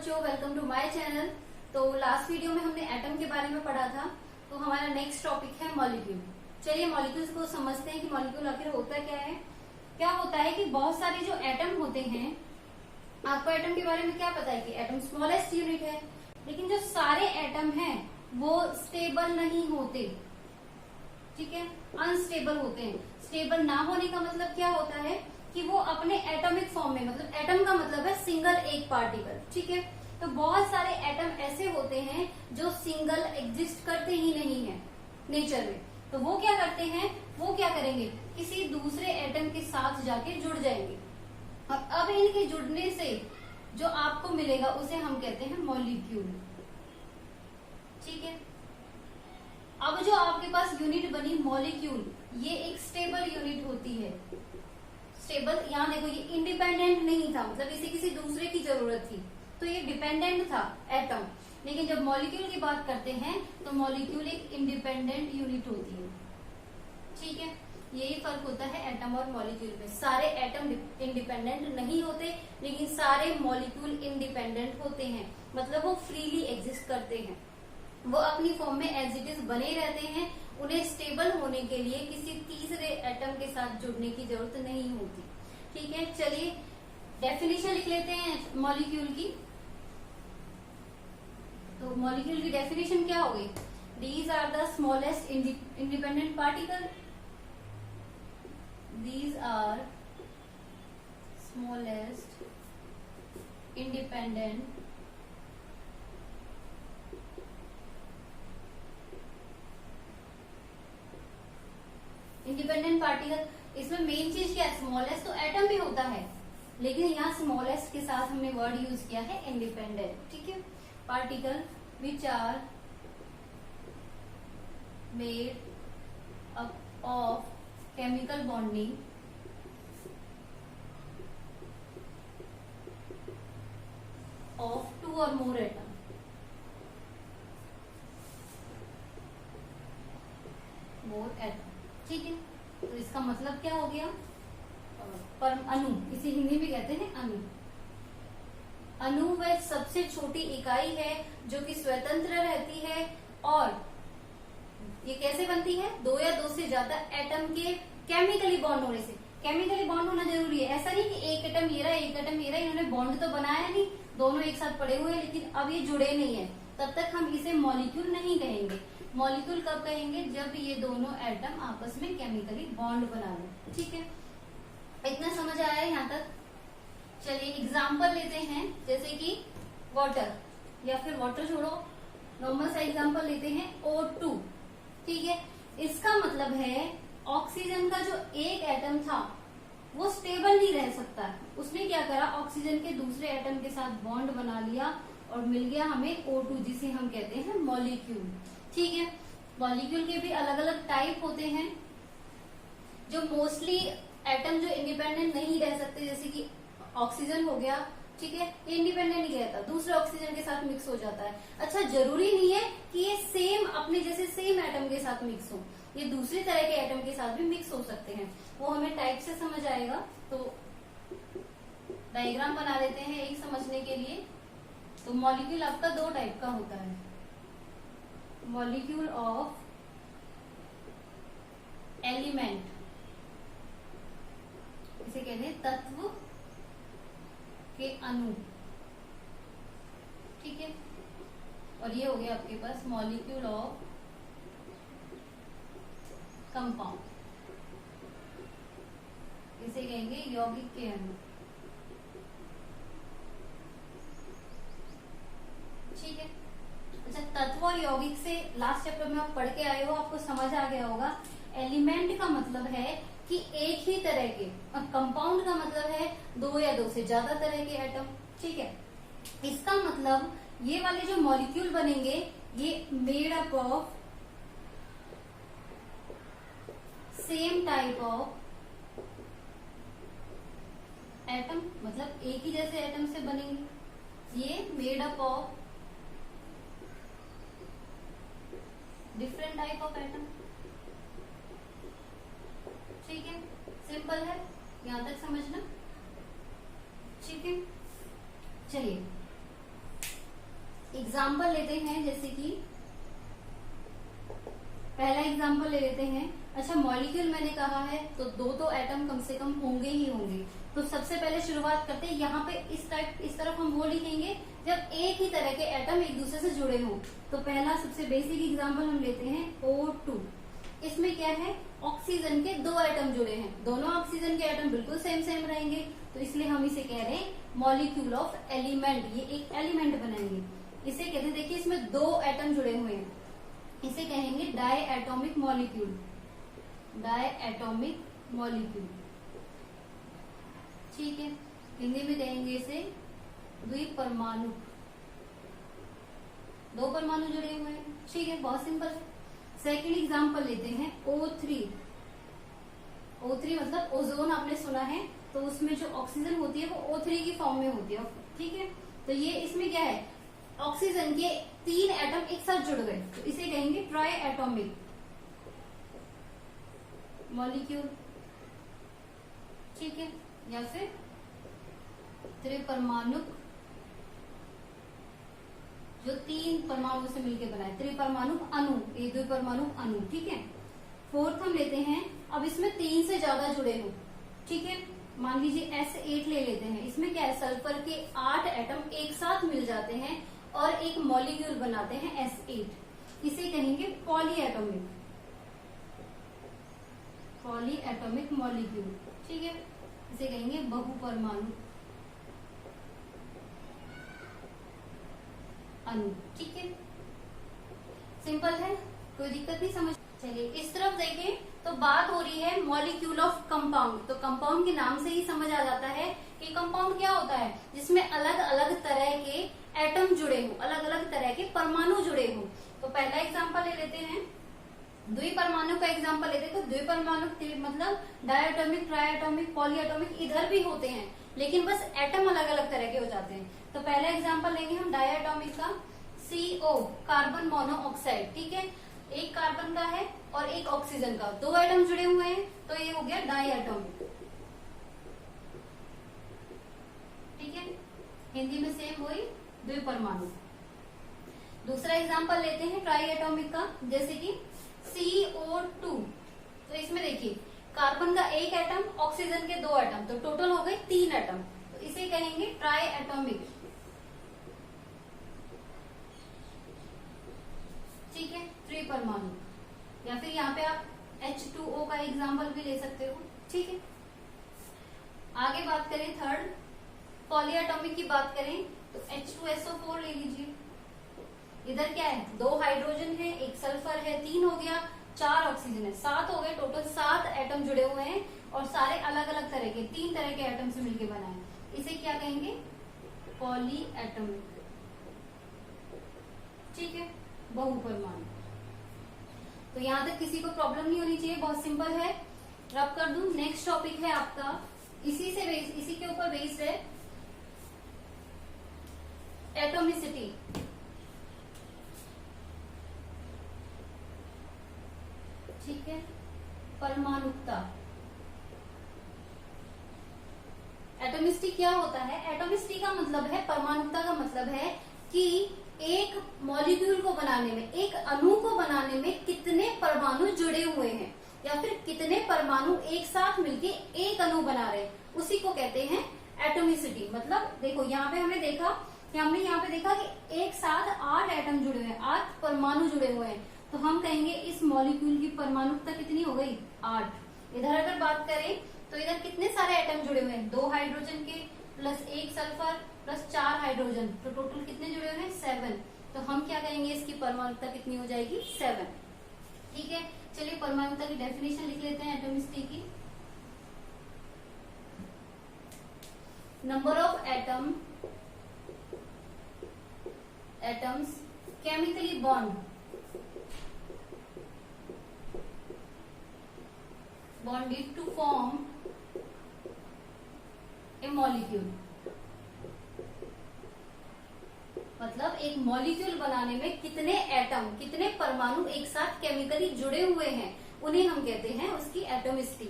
बच्चों, welcome to my channel. तो last video में हमने एटम के बारे में पढ़ा था। तो हमारा नेक्स्ट टॉपिक है मॉलिक्यूल। चलिए मॉलिक्यूल्स को समझते हैं कि मॉलिक्यूल आखिर होता क्या है। क्या होता है कि बहुत सारे जो एटम होते हैं, आपको एटम के बारे में क्या पता है कि एटम स्मॉलेस्ट यूनिट है, लेकिन जो सारे एटम हैं वो स्टेबल नहीं होते, ठीक है, अनस्टेबल होते हैं। स्टेबल ना होने का मतलब क्या होता है कि वो अपने एटॉमिक फॉर्म में, मतलब एटम का मतलब है सिंगल एक पार्टिकल, ठीक है। तो बहुत सारे एटम ऐसे होते हैं जो सिंगल एग्जिस्ट करते ही नहीं है नेचर में। तो वो क्या करते हैं, वो क्या करेंगे, किसी दूसरे एटम के साथ जाके जुड़ जाएंगे, और अब इनके जुड़ने से जो आपको मिलेगा उसे हम कहते हैं मॉलिक्यूल, ठीक है। अब जो आपके पास यूनिट बनी मॉलिक्यूल, ये एक स्टेबल यूनिट होती है। स्टेबल, यहाँ देखो ये इंडिपेंडेंट नहीं था, मतलब इसे किसी दूसरे की जरूरत थी, तो ये डिपेंडेंट था एटम। लेकिन जब मॉलिक्यूल की बात करते हैं तो मॉलिक्यूल एक इंडिपेंडेंट यूनिट होती है, ठीक है। यही फर्क होता है एटम और मॉलिक्यूल में। सारे एटम इंडिपेंडेंट नहीं होते, लेकिन सारे मॉलिक्यूल इंडिपेंडेंट होते हैं, मतलब वो फ्रीली एग्जिस्ट करते हैं, वो अपनी फॉर्म में एज इट इज बने रहते हैं। उन्हें स्टेबल होने के लिए किसी तीसरे एटम के साथ जुड़ने की जरूरत नहीं होती, ठीक है। चलिए डेफिनेशन लिख लेते हैं मॉलिक्यूल की। तो मॉलिक्यूल की डेफिनेशन क्या होगी, these are the smallest independent particle, these are smallest independent particle. इसमें मेन चीज क्या है, स्मॉलेस्ट तो एटम भी होता है, लेकिन यहाँ स्मॉलेस्ट के साथ हमने वर्ड यूज किया है इंडिपेंडेंट, ठीक है। Particle which are made up of chemical bonding of two और मोर एटम, ठीक है। तो इसका मतलब क्या हो गया, परम अणु, इसे हिंदी में कहते हैं अणु। अणु वह सबसे छोटी इकाई है जो कि स्वतंत्र रहती है, और ये कैसे बनती है, दो या दो से ज्यादा एटम के केमिकली बॉन्ड होने से। केमिकली बॉन्ड होना जरूरी है, ऐसा नहीं कि एक एटम ये रहा एक एटम ये रहा, इन्होंने बॉन्ड तो बनाया नहीं, दोनों एक साथ पड़े हुए हैं, लेकिन अब ये जुड़े नहीं है, तब तक हम इसे मॉलिक्यूल नहीं कहेंगे। मॉलिक्यूल कब कहेंगे, जब ये दोनों एटम आपस में केमिकली बॉन्ड बना लें, ठीक है। इतना समझ आया है यहाँ तक। चलिए एग्जाम्पल लेते हैं, जैसे कि वाटर, या फिर वाटर छोड़ो, नॉर्मल सा एग्जाम्पल लेते हैं O2, ठीक है। इसका मतलब है ऑक्सीजन का जो एक एटम था वो स्टेबल नहीं रह सकता, उसने क्या करा, ऑक्सीजन के दूसरे एटम के साथ बॉन्ड बना लिया और मिल गया हमें O2, जिसे हम कहते हैं मॉलिक्यूल, ठीक है। मॉलिक्यूल के भी अलग अलग टाइप होते हैं। जो मोस्टली एटम जो इंडिपेंडेंट नहीं रह सकते, जैसे कि ऑक्सीजन हो गया, ठीक है, ये इंडिपेंडेंट नहीं रहता, दूसरे ऑक्सीजन के साथ मिक्स हो जाता है। अच्छा, जरूरी नहीं है कि ये सेम अपने जैसे सेम एटम के साथ मिक्स हो, ये दूसरी तरह के एटम के साथ भी मिक्स हो सकते हैं, वो हमें टाइप से समझ आएगा। तो डायग्राम बना लेते हैं एक समझने के लिए। तो मॉलिक्यूल आपका दो टाइप का होता है, मॉलिक्यूल ऑफ एलिमेंट, इसे कहते हैं तत्व के अणु, ठीक है। और ये हो गया आपके पास मॉलिक्यूल ऑफ कंपाउंड, इसे कहेंगे यौगिक के अणु, ठीक है। अच्छा, तत्व और यौगिक से लास्ट चैप्टर में आप पढ़ के आए हो, आपको समझ आ गया होगा। एलिमेंट का मतलब है कि एक ही तरह के, और कंपाउंड का मतलब है दो या दो से ज्यादा तरह के एटम, ठीक है। इसका मतलब ये वाले जो मॉलिक्यूल बनेंगे ये made up of same type of atom, मतलब एक ही जैसे एटम से बनेंगे। ये made up of different type of atom, ठीक है। सिंपल है, यहां तक समझना, ठीक है। चलिए एग्जाम्पल लेते हैं, जैसे कि पहला एग्जाम्पल ले लेते हैं। अच्छा, मॉलिक्यूल मैंने कहा है तो दो तो एटम कम से कम होंगे ही होंगे। तो सबसे पहले शुरुआत करते हैं, यहाँ पे इस तरफ हम वो लिखेंगे जब एक ही तरह के एटम एक दूसरे से जुड़े हों। तो पहला सबसे बेसिक एग्जाम्पल हम लेते हैं O2। इसमें क्या है, ऑक्सीजन के दो एटम जुड़े हैं, दोनों ऑक्सीजन के एटम बिल्कुल सेम सेम रहेंगे, तो इसलिए हम इसे कह रहे हैं मॉलिक्यूल ऑफ एलिमेंट। ये एक एलिमेंट बनाएंगे, इसे कहते हैं, देखिए इसमें दो एटम जुड़े हुए हैं, इसे कहेंगे di atomic molecule. Di atomic molecule, ठीक है। हिंदी में कहेंगे इसे द्विपरमाणु, दो परमाणु जुड़े हुए हैं, ठीक है, बहुत सिंपल। सेकंड एग्जांपल लेते हैं O3। O3 मतलब ओजोन, आपने सुना है, तो उसमें जो ऑक्सीजन होती है वो O3 की फॉर्म में होती है, ठीक है। तो ये इसमें क्या है, ऑक्सीजन के तीन एटम एक साथ जुड़ गए, तो इसे कहेंगे ट्राई एटॉमिक मॉलिक्यूल, ठीक है, या फिर त्रिपरमाणुक, जो तीन परमाणु से मिलकर बना है, त्रिपरमाणुक अणु, एक द्विपरमाणुक अणु, ठीक है। फोर्थ हम लेते हैं, अब इसमें तीन से ज्यादा जुड़े हो, ठीक है, मान लीजिए S8 ले लेते हैं। इसमें क्या है, सल्फर के 8 एटम एक साथ मिल जाते हैं और एक मॉलिक्यूल बनाते हैं S8, इसे कहेंगे पॉलीएटॉमिक, पॉलीएटॉमिक मॉलिक्यूल, ठीक है, इसे कहेंगे बहुपरमाणु अणु, ठीक है। सिंपल है, कोई दिक्कत नहीं, समझ। चलिए इस तरफ देखें तो बात हो रही है मॉलिक्यूल ऑफ कंपाउंड। तो कंपाउंड के नाम से ही समझ आ जाता है कि कंपाउंड क्या होता है, जिसमें अलग अलग तरह के एटम जुड़े हो, अलग अलग तरह के परमाणु जुड़े हो। तो पहला एग्जांपल ले लेते हैं, द्विपरमाणु का एग्जांपल लेते हैं। तो द्विपरमाणु मतलब डायटोमिक, ट्राइएटॉमिक, पॉलीएटॉमिक इधर भी होते हैं, लेकिन बस एटम अलग अलग तरह के हो जाते हैं। तो पहला एग्जांपल लेंगे हम डायटोमिक का, CO कार्बन मोनोऑक्साइड, ठीक है, एक कार्बन का है और एक ऑक्सीजन का, दो एटम जुड़े हुए हैं, तो ये हो गया डायटोमिक, ठीक है। हिंदी में सेम वही द्विपरमाणु। दूसरा एग्जांपल लेते हैं ट्राइएटॉमिक का, जैसे कि CO2। तो इसमें देखिए कार्बन का एक एटम, ऑक्सीजन के दो एटम, तो टोटल हो गए 3 एटम, तो इसे कहेंगे ट्राइएटॉमिक, ठीक है, त्रिपरमाणु। या फिर यहाँ पे आप H2O का एग्जाम्पल भी ले सकते हो, ठीक है। आगे बात करें थर्ड पॉलीएटॉमिक की बात करें तो H2SO4 ले लीजिए। इधर क्या है, 2 हाइड्रोजन है, एक सल्फर है, 3 हो गया, 4 ऑक्सीजन है, 7 हो गए, टोटल 7 एटम जुड़े हुए हैं और सारे अलग अलग तरह के 3 तरह के एटम से मिलकर बना है। इसे क्या कहेंगे, पॉलीएटॉमिक, ठीक है, बहुपरमाणु। तो यहां तक किसी को प्रॉब्लम नहीं होनी चाहिए, बहुत सिंपल है। रब कर दूं, नेक्स्ट टॉपिक है आपका, इसी के ऊपर बेस्ड है, एटोमिसिटी। ठीक है, परमाणुकता। एटोमिसिटी क्या होता है, एटोमिसिटी का मतलब है, परमाणुकता का मतलब है कि एक मॉलिक्यूल को बनाने में, एक अणु को बनाने में कितने परमाणु जुड़े हुए हैं या फिर कितने परमाणु एक साथ मिलके एक अणु बना रहे हैं, उसी को कहते हैं एटोमिसिटी। मतलब देखो यहाँ पे हमने देखा कि कि एक साथ 8 एटम जुड़े हुए हैं, 8 परमाणु जुड़े हुए हैं, तो हम कहेंगे इस मॉलिक्यूल की परमाणुकता कितनी हो गई, 8। इधर अगर बात करें तो इधर कितने सारे एटम जुड़े हुए हैं, 2 हाइड्रोजन के प्लस 1 सल्फर प्लस 4 हाइड्रोजन, तो टोटल कितने जुड़े हुए हैं, 7। तो हम क्या कहेंगे, इसकी परमाणुकता कितनी हो जाएगी, 7। ठीक है, चलिए परमाणुकता की डेफिनेशन लिख लेते हैं एटोमिसिटी की। Number of atoms chemically bonded to form a molecule। मतलब एक मॉलिक्यूल बनाने में कितने एटम, कितने परमाणु एक साथ केमिकली जुड़े हुए हैं, उन्हें हम कहते हैं उसकी एटोमिसिटी।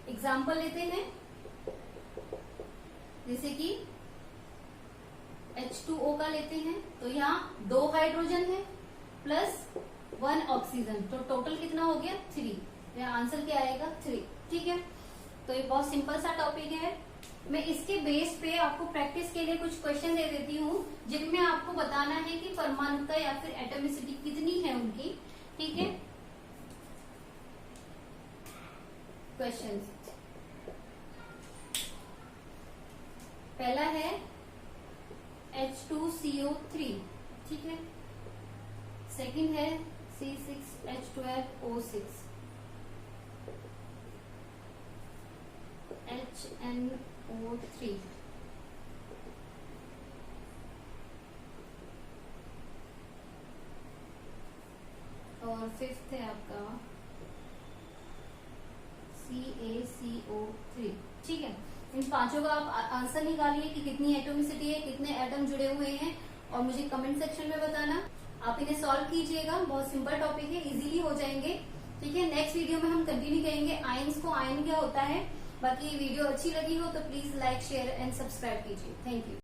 एग्जाम्पल लेते हैं, जैसे कि H2O का लेते हैं तो यहाँ 2 हाइड्रोजन है प्लस 1 ऑक्सीजन, तो टोटल कितना हो गया 3। यहाँ आंसर क्या आएगा 3। ठीक है, तो ये बहुत सिंपल सा टॉपिक है। मैं इसके बेस पे आपको प्रैक्टिस के लिए कुछ क्वेश्चन दे देती हूँ जिनमें आपको बताना है कि परमाणुता या फिर एटॉमिसिटी कितनी है उनकी। ठीक है, क्वेश्चन पहला है H2CO3, ठीक है। सेकंड है C6H12O6, HNO3, और फिफ्थ है आपका CaCO3। ठीक है, इन पांचों का आप आंसर निकालिए कि कितनी एटॉमिसिटी है, कितने एटम जुड़े हुए हैं, और मुझे कमेंट सेक्शन में बताना। आप इन्हें सॉल्व कीजिएगा, बहुत सिंपल टॉपिक है, इजीली हो जाएंगे। ठीक है, नेक्स्ट वीडियो में हम कंटिन्यू करेंगे आयंस को, आयन क्या होता है। बाकी वीडियो अच्छी लगी हो तो please like, share and subscribe कीजिए। Thank you.